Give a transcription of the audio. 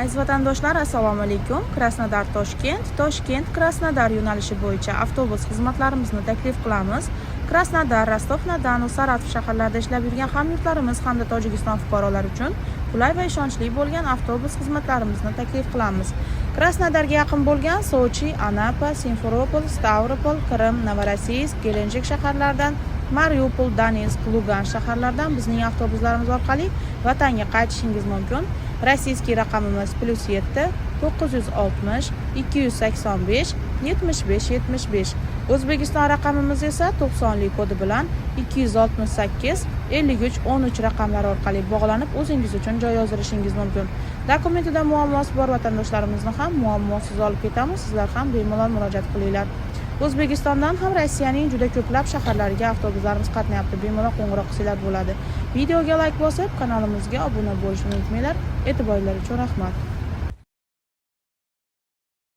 Aziz vatandoshlar, assalomu alaykum. Krasnodar Toshkent, Toshkent Krasnodar yo'nalishi bo'yicha avtobus xizmatlarimizni taklif qilamiz. Krasnodar, Rostov-na-Don va Saratov shaharlarida ishlab yurgan hamyurtlarimiz hamda Tojikiston fuqarolari uchun qulay va ishonchli bo'lgan avtobus xizmatlarimizni taklif qilamiz. Krasnodarga yaqin bo'lgan Sochi, Anapa, Simferopol, Stavropol, Qrim, Novorossiysk, Gelenjik shaharlaridan, Mariupol, Donetsk, Lugansk shaharlaridan bizning avtobuslarimiz orqali vatanga qaytishingiz mumkin. Rossiyskiy raqamimiz +7 960 285 75 75. O'zbekiston raqamimiz esa 90 kodi bilan 268 53 13 raqamlari orqali bog'lanib, o'zingiz uchun joy yozdirishingiz mumkin. Dokumentida muammosi bor vatandoshlarimizni ham muammosiz olib ketamiz. Sizlar ham bemalol murojaat qilinglar. O'zbekistondan ham Rossiyaning juda ko'plab shaharlariga avtobuslarimiz qatnayapti. Bemalol qo'ng'iroq qilsanglar bo'ladi. Videoga like bosib, kanalimizga obuna bo'lishni unutmanglar. E'tiboringiz uchun rahmat.